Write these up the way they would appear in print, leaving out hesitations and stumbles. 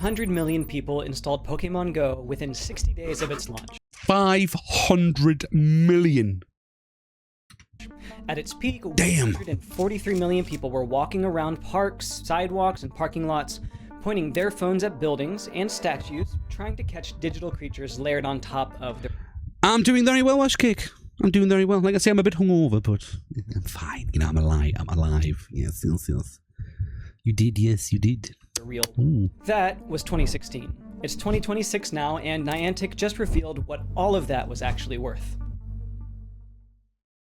500 million people installed Pokemon Go within 60 days of its launch. 500 million. At its peak, Damn. 143 million people were walking around parks, sidewalks, and parking lots, pointing their phones at buildings and statues, trying to catch digital creatures layered on top of their... I'm doing very well, Ashcake. I'm doing very well. Like I say, I'm a bit hungover, but I'm fine. You know, I'm alive. I'm alive. Yes, yes, yes. You did, yes, you did. Real. That was 2016. It's 2026 now, and Niantic just revealed what all of that was actually worth.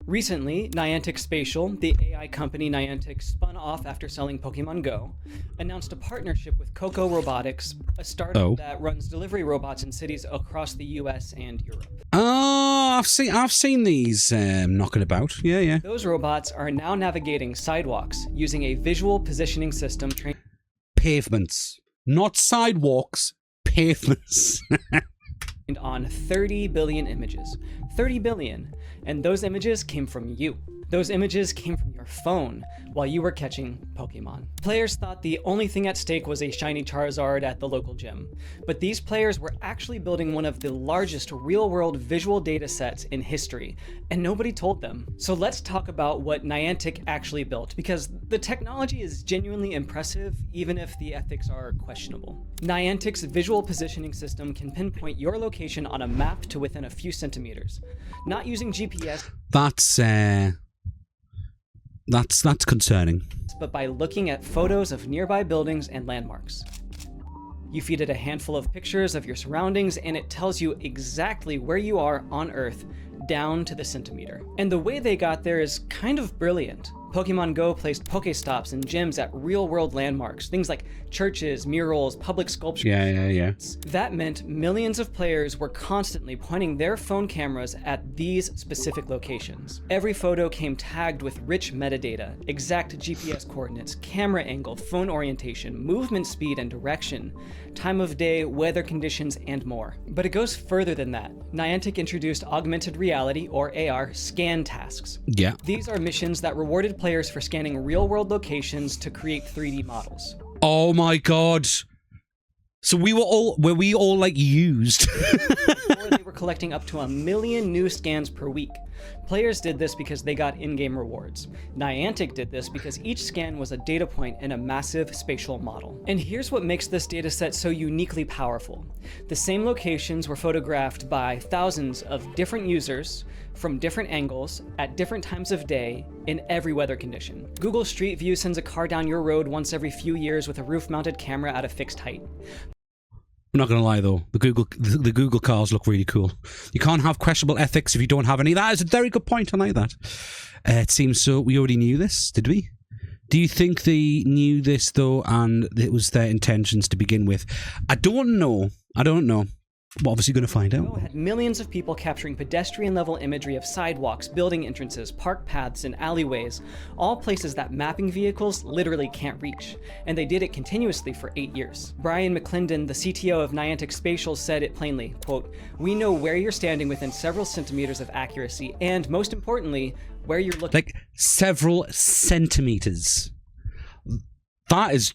Recently, Niantic Spatial, the AI company Niantic spun off after selling Pokemon Go, announced a partnership with Coco Robotics, a startup that runs delivery robots in cities across the US and Europe. Oh, I've seen these knocking about. Yeah, yeah. Those robots are now navigating sidewalks using a visual positioning system trained Pavements, not sidewalks, pavements. on 30 billion images. 30 billion. And those images came from you. Those images came from your phone while you were catching Pokemon. Players thought the only thing at stake was a shiny Charizard at the local gym, but these players were actually building one of the largest real-world visual data sets in history, and nobody told them. So let's talk about what Niantic actually built, because the technology is genuinely impressive, even if the ethics are questionable. Niantic's visual positioning system can pinpoint your location on a map to within a few centimeters. Not using GPS. That's concerning. But by looking at photos of nearby buildings and landmarks. You feed it a handful of pictures of your surroundings, and it tells you exactly where you are on Earth, down to the centimeter. And the way they got there is kind of brilliant. Pokemon Go placed Pokestops and gyms at real-world landmarks, things like churches, murals, public sculptures. Yeah. That meant millions of players were constantly pointing their phone cameras at these specific locations. Every photo came tagged with rich metadata, exact GPS coordinates, camera angle, phone orientation, movement speed and direction, time of day, weather conditions, and more. But it goes further than that. Niantic introduced augmented reality, or AR, scan tasks. Yeah. These are missions that rewarded players for scanning real-world locations to create 3D models. Oh my god. So were we all like used? Or they were collecting up to 1 million new scans per week. Players did this because they got in-game rewards. Niantic did this because each scan was a data point in a massive spatial model. And here's what makes this dataset so uniquely powerful. The same locations were photographed by thousands of different users from different angles at different times of day in every weather condition. Google Street View sends a car down your road once every few years with a roof-mounted camera at a fixed height. I'm not gonna lie though, the Google cars look really cool. You can't have questionable ethics if you don't have any. That is a very good point. I like that. It seems so. We already knew this, did we? Do you think they knew this though, and it was their intentions to begin with? I don't know. We're obviously going to find out. Had millions of people capturing pedestrian-level imagery of sidewalks, building entrances, park paths, and alleyways, all places that mapping vehicles literally can't reach. And they did it continuously for 8 years. Brian McClendon, the CTO of Niantic Spatial, said it plainly, quote, "We know where you're standing within several centimeters of accuracy, and most importantly, where you're looking." Like, several centimeters. That is...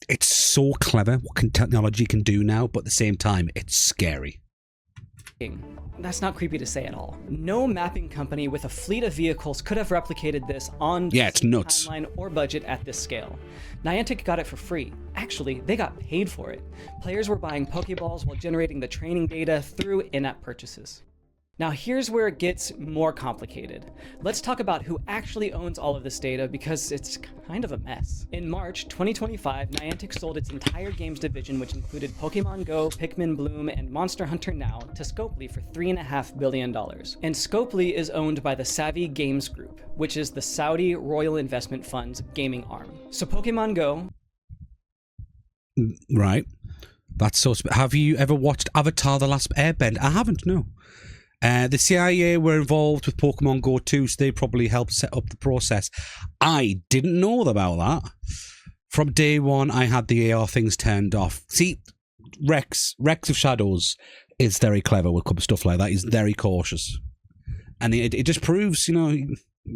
It's so clever what technology can do now, but at the same time, it's scary. That's not creepy to say at all. No mapping company with a fleet of vehicles could have replicated this on it's nuts. Timeline or budget at this scale. Niantic got it for free. Actually, they got paid for it. Players were buying Pokeballs while generating the training data through in-app purchases. Now here's where it gets more complicated. Let's talk about who actually owns all of this data, because it's kind of a mess. In March 2025, Niantic sold its entire games division, which included Pokemon Go, Pikmin Bloom, and Monster Hunter Now, to Scopely for $3.5 billion. And Scopely is owned by the Savvy Games Group, which is the Saudi Royal Investment Fund's gaming arm. So Pokemon Go... Right. That's so... Have you ever watched Avatar: The Last Airbender? I haven't, no. The CIA were involved with Pokemon Go too, so they probably helped set up the process. I didn't know about that. From day one, I had the AR things turned off. See, Rex of Shadows is very clever with stuff like that. He's very cautious. And it just proves, you know,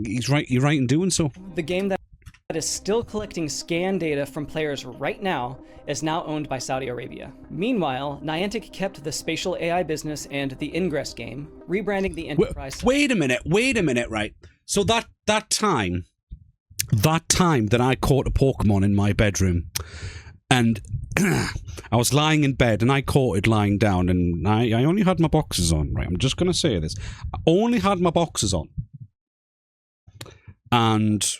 he's right. You're right in doing so. The game that that is still collecting scan data from players right now is now owned by Saudi Arabia. Meanwhile, Niantic kept the spatial AI business and the Ingress game, rebranding the enterprise. Wait a minute, right? So that time that I caught a Pokemon in my bedroom, and I was lying in bed and I caught it lying down, and I only had my boxers on, right? I'm just going to say this. I only had my boxers on. And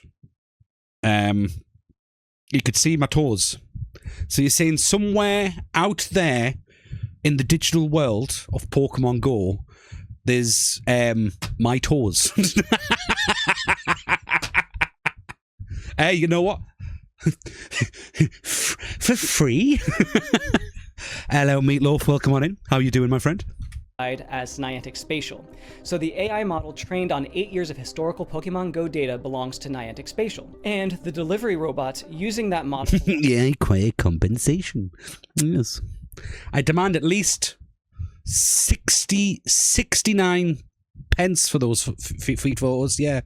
you could see my toes. So you're saying somewhere out there in the digital world of Pokemon Go, there's my toes. Hey, you know what? For free? Hello, Meatloaf. Welcome on in. How are you doing, my friend? As Niantic Spatial. So the AI model trained on 8 years of historical Pokemon Go data belongs to Niantic Spatial. And the delivery robots using that model... Yeah, quite compensation. Yes. I demand at least 69 pence for those feet photos, yeah.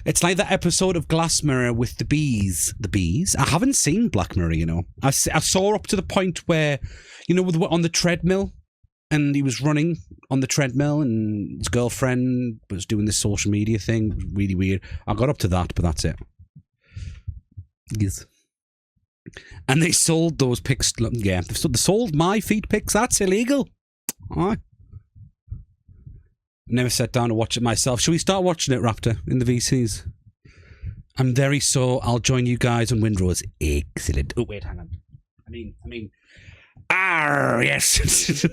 It's like that episode of Glass Mirror with the bees. The bees? I haven't seen Black Mirror, you know. I saw up to the point where, you know, on the treadmill, and he was running on the treadmill, and his girlfriend was doing this social media thing. It was really weird. I got up to that, but that's it. Yes. And they sold those pics. Yeah, they sold my feet pics. That's illegal. All right. Never sat down to watch it myself. Shall we start watching it, Raptor, in the VCs? I'm very so. I'll join you guys on Windrose. Excellent. Oh, wait, hang on. I mean. Yes.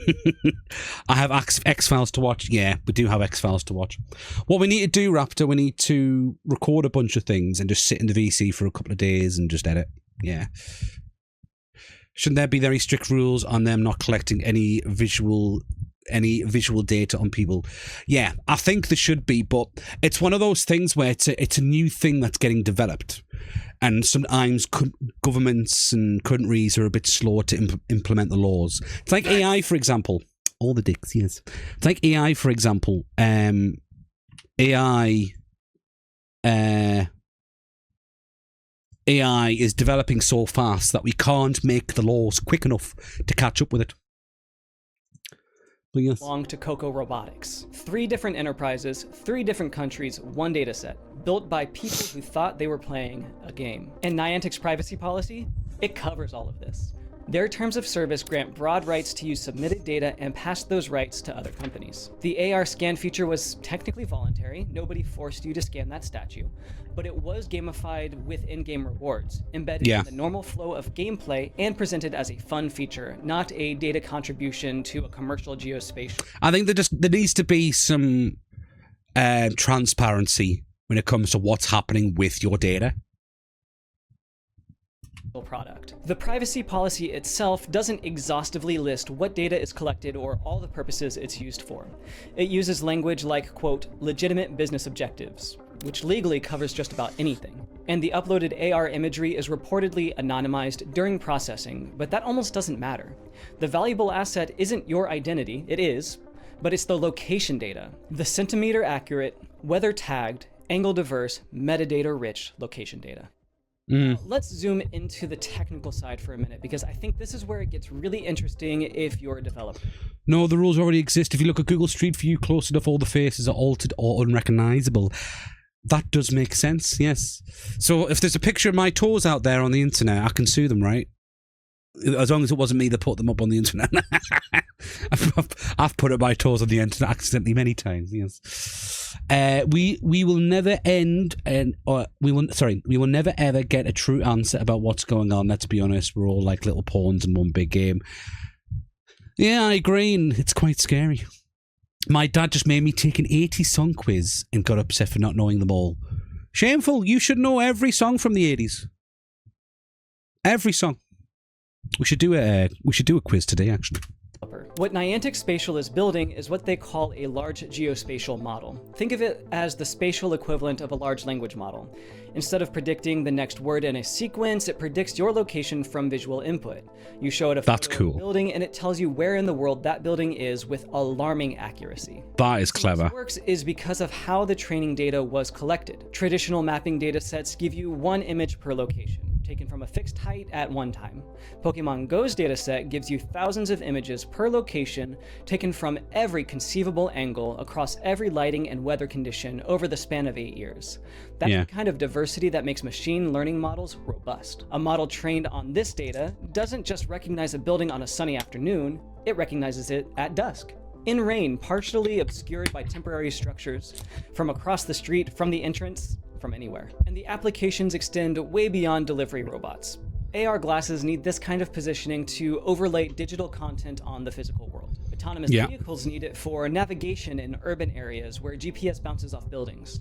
I have X-Files to watch. Yeah, we do have X-Files to watch. What we need to do, Raptor, we need to record a bunch of things and just sit in the VC for a couple of days and just edit. Yeah. Shouldn't there be very strict rules on them not collecting any visual data on people? Yeah, I think there should be, but it's one of those things where it's a new thing that's getting developed, and sometimes governments and countries are a bit slow to implement the laws. It's like AI, for example. All the dicks, yes. It's like AI, for example. AI is developing so fast that we can't make the laws quick enough to catch up with it. Yes. Belong to Coco Robotics. 3 different enterprises, 3 different countries, 1 data set, built by people who thought they were playing a game. And Niantic's privacy policy, it covers all of this. Their terms of service grant broad rights to use submitted data and pass those rights to other companies. The AR scan feature was technically voluntary. Nobody forced you to scan that statue, but it was gamified with in-game rewards, embedded in the normal flow of gameplay and presented as a fun feature, not a data contribution to a commercial geospatial. I think there needs to be some transparency when it comes to what's happening with your data. Product. The privacy policy itself doesn't exhaustively list what data is collected or all the purposes it's used for. It uses language like, quote, legitimate business objectives, which legally covers just about anything. And the uploaded AR imagery is reportedly anonymized during processing, but that almost doesn't matter. The valuable asset isn't your identity, it is, but it's the location data, the centimeter accurate, weather tagged, angle diverse, metadata rich location data. Let's zoom into the technical side for a minute, because I think this is where it gets really interesting if you're a developer. No, the rules already exist. If you look at Google Street View close enough, all the faces are altered or unrecognizable. That does make sense, yes. So if there's a picture of my toes out there on the internet, I can sue them, right? As long as it wasn't me that put them up on the internet. I've put up my toes on the internet accidentally many times, yes. We will never we will never ever get a true answer about what's going on. Let's be honest, we're all like little pawns in one big game. Yeah, I agree, and it's quite scary. My dad just made me take an 80s song quiz and got upset for not knowing them all. Shameful, you should know every song from the 80s. Every song. We should do a quiz today, actually. What Niantic Spatial is building is what they call a large geospatial model. Think of it as the spatial equivalent of a large language model. Instead of predicting the next word in a sequence, it predicts your location from visual input. You show it a photo of a building, and it tells you where in the world that building is with alarming accuracy. That is clever. This works is because of how the training data was collected. Traditional mapping data sets give you one image per location, taken from a fixed height at one time. Pokemon Go's dataset gives you thousands of images per location, taken from every conceivable angle across every lighting and weather condition over the span of 8 years. That's the kind of diversity that makes machine learning models robust. A model trained on this data doesn't just recognize a building on a sunny afternoon, it recognizes it at dusk, in rain, partially obscured by temporary structures, from across the street, from the entrance, from anywhere. And the applications extend way beyond delivery robots. AR glasses need this kind of positioning to overlay digital content on the physical world. Autonomous vehicles need it for navigation in urban areas where GPS bounces off buildings.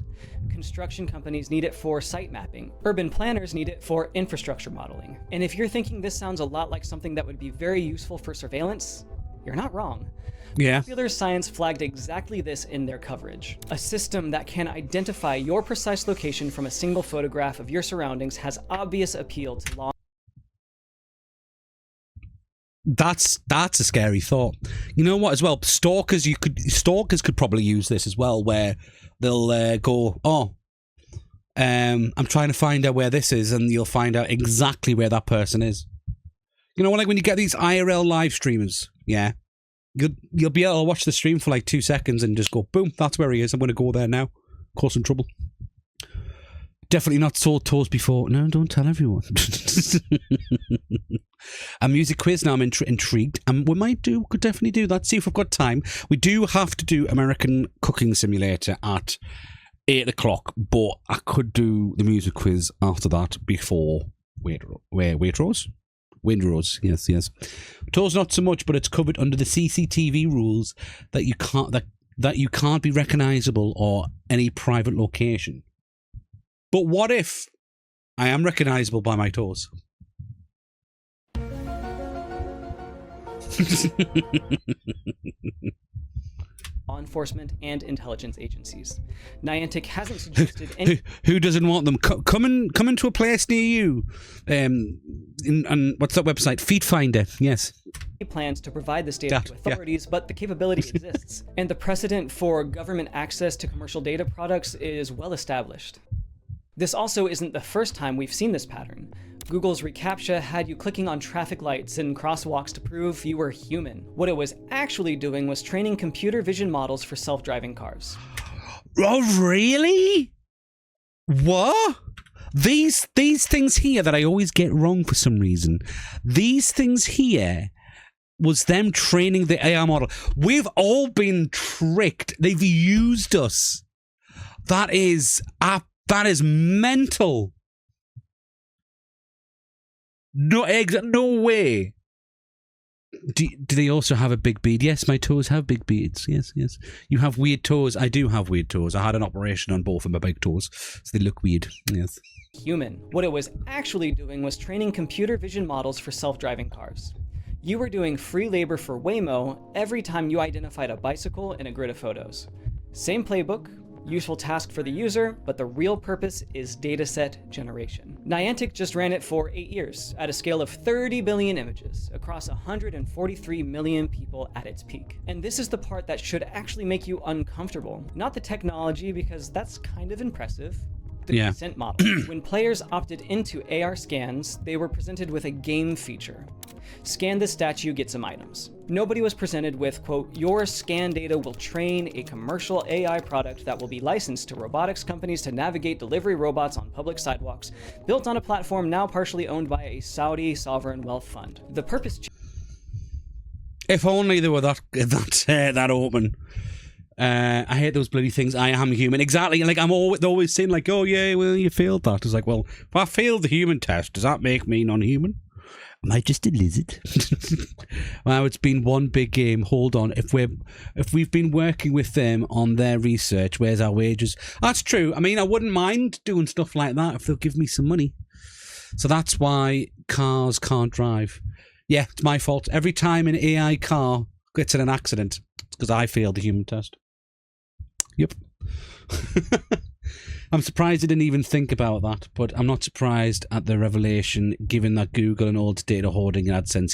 Construction companies need it for site mapping. Urban planners need it for infrastructure modeling. And if you're thinking this sounds a lot like something that would be very useful for surveillance, you're not wrong. Popular Science flagged exactly this in their coverage. A system that can identify your precise location from a single photograph of your surroundings has obvious appeal to law. That's a scary thought. You know what? As well, stalkers could probably use this as well, where they'll go, I'm trying to find out where this is, and you'll find out exactly where that person is. You know, like when you get these IRL live streamers, you'll be able to watch the stream for like 2 seconds and just go, boom, that's where he is. I'm going to go there now. Cause some trouble. Definitely not sold toes before. No, don't tell everyone. A music quiz now. I'm intrigued. Could definitely do that. See if we've got time. We do have to do American Cooking Simulator at 8 o'clock, but I could do the music quiz after that before Waitrose. Windrose, yes. Toes not so much, but it's covered under the CCTV rules that you can't be recognisable or any private location. But what if I am recognisable by my toes? Law enforcement and intelligence agencies. Niantic hasn't suggested any. Who doesn't want them? Come into a place near you. And what's that website? Feet Finder. Yes. Plans to provide this data to authorities, but the capability exists, and the precedent for government access to commercial data products is well established. This also isn't the first time we've seen this pattern. Google's reCAPTCHA had you clicking on traffic lights and crosswalks to prove you were human. What it was actually doing was training computer vision models for self-driving cars. Oh, really? What? These things here that I always get wrong for some reason. These things here was them training the AI model. We've all been tricked. They've used us. That is mental. No way. Do they also have a big bead? Yes, my toes have big beads. Yes. You have weird toes. I do have weird toes. I had an operation on both of my big toes, so they look weird. Yes. Human. What it was actually doing was training computer vision models for self-driving cars. You were doing free labor for Waymo every time you identified a bicycle in a grid of photos. Same playbook, useful task for the user, but the real purpose is dataset generation. Niantic just ran it for 8 years at a scale of 30 billion images across 143 million people at its peak. And this is the part that should actually make you uncomfortable. Not the technology, because that's kind of impressive. The consent model. When players opted into AR scans, they were presented with a game feature. Scan this statue, get some items. Nobody was presented with, quote, your scan data will train a commercial AI product that will be licensed to robotics companies to navigate delivery robots on public sidewalks, built on a platform now partially owned by a Saudi sovereign wealth fund. The purpose... If only they were that open. I hate those bloody things. I am human. Exactly. Like, I'm always saying, like, oh, yeah, well, you failed that. It's like, well, if I failed the human test, does that make me non-human? Am I just a lizard? Well, it's been one big game. Hold on. If we've been working with them on their research, where's our wages? That's true. I mean, I wouldn't mind doing stuff like that if they'll give me some money. So that's why cars can't drive. Yeah, it's my fault. Every time an AI car gets in an accident. It's because I failed the human test. Yep. I'm surprised I didn't even think about that, but I'm not surprised at the revelation, given that Google and all its data hoarding and AdSense.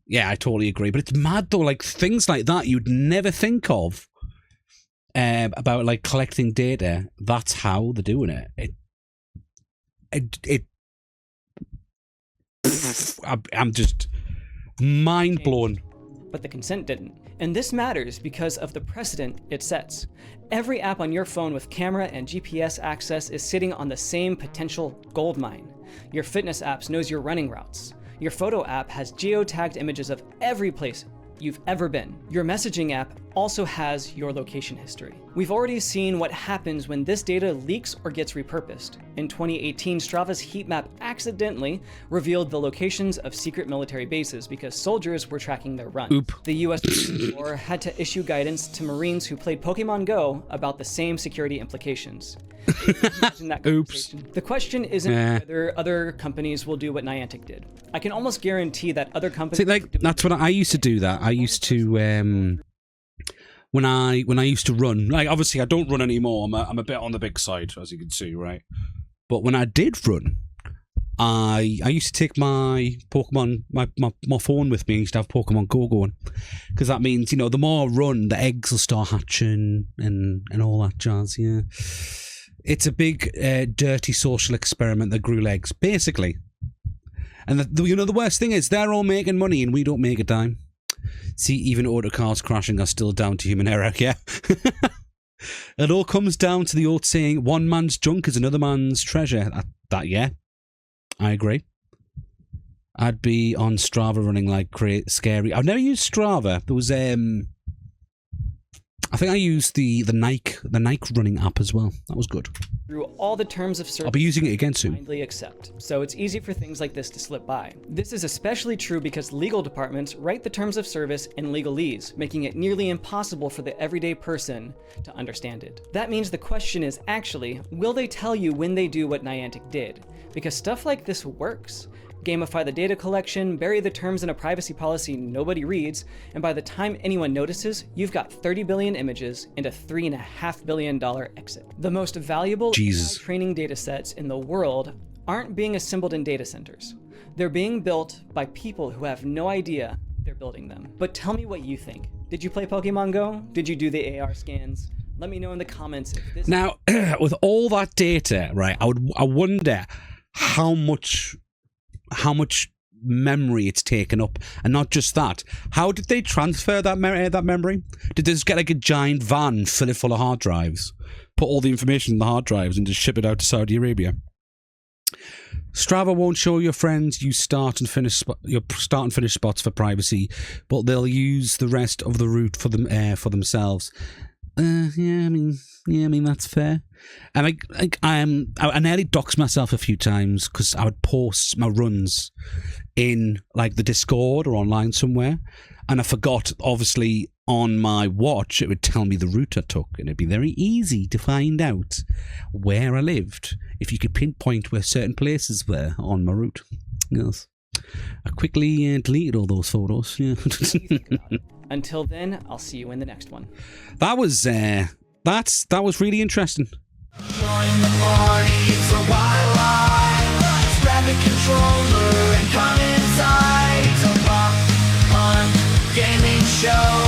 Yeah, I totally agree. But it's mad though, like things like that you'd never think of about like collecting data. That's how they're doing it. I'm just mind blown. But the consent didn't. And this matters because of the precedent it sets. Every app on your phone with camera and GPS access is sitting on the same potential goldmine. Your fitness apps knows your running routes. Your photo app has geotagged images of every place you've ever been. Your messaging app also has your location history. We've already seen what happens when this data leaks or gets repurposed. In 2018, Strava's heat map accidentally revealed the locations of secret military bases because soldiers were tracking their runs. The US Marine Corps had to issue guidance to Marines who played Pokemon Go about the same security implications. The question isn't whether other companies will do what Niantic did. I can almost guarantee that other companies... See, like, that's what I used to do that. I used to... When I used to run, like obviously I don't run anymore. I'm a bit on the big side, as you can see, right? But when I did run, I used to take my Pokemon, my phone with me. I used to have Pokemon Go going, because that means, you know, the more I run, the eggs will start hatching and all that jazz. Yeah, it's a big dirty social experiment that grew legs, basically. And the worst thing is they're all making money and we don't make a dime. See, even autocars crashing are still down to human error, yeah? It all comes down to the old saying, one man's junk is another man's treasure. Yeah, I agree. I'd be on Strava running like scary. I've never used Strava. There was, I think I used the Nike running app as well. That was good. Through all the terms of service, I'll be using it again soon. Blindly accept. So it's easy for things like this to slip by. This is especially true because legal departments write the terms of service in legalese, making it nearly impossible for the everyday person to understand it. That means the question is actually, will they tell you when they do what Niantic did? Because stuff like this works. Gamify the data collection, bury the terms in a privacy policy nobody reads, and by the time anyone notices, you've got 30 billion images and a $3.5 billion exit. The most valuable AI training data sets in the world aren't being assembled in data centers. They're being built by people who have no idea they're building them. But tell me what you think. Did you play Pokemon Go? Did you do the AR scans? Let me know in the comments if this... Now, with all that data, right, I wonder how much memory it's taken up, and not just that. How did they transfer that memory? Did they just get like a giant van, fill it full of hard drives, put all the information in the hard drives, and just ship it out to Saudi Arabia? Strava won't show your friends your start and finish spots for privacy, but they'll use the rest of the route for themselves. I mean that's fair. And I nearly doxed myself a few times because I would post my runs in like the Discord or online somewhere, and I forgot, obviously, on my watch it would tell me the route I took, and it'd be very easy to find out where I lived if you could pinpoint where certain places were on my route. Yes. I quickly deleted all those photos. Yeah. Until then, I'll see you in the next one. That was really interesting. Join the party for wildlife. Grab a controller and come inside. It's a Pokemon gaming show.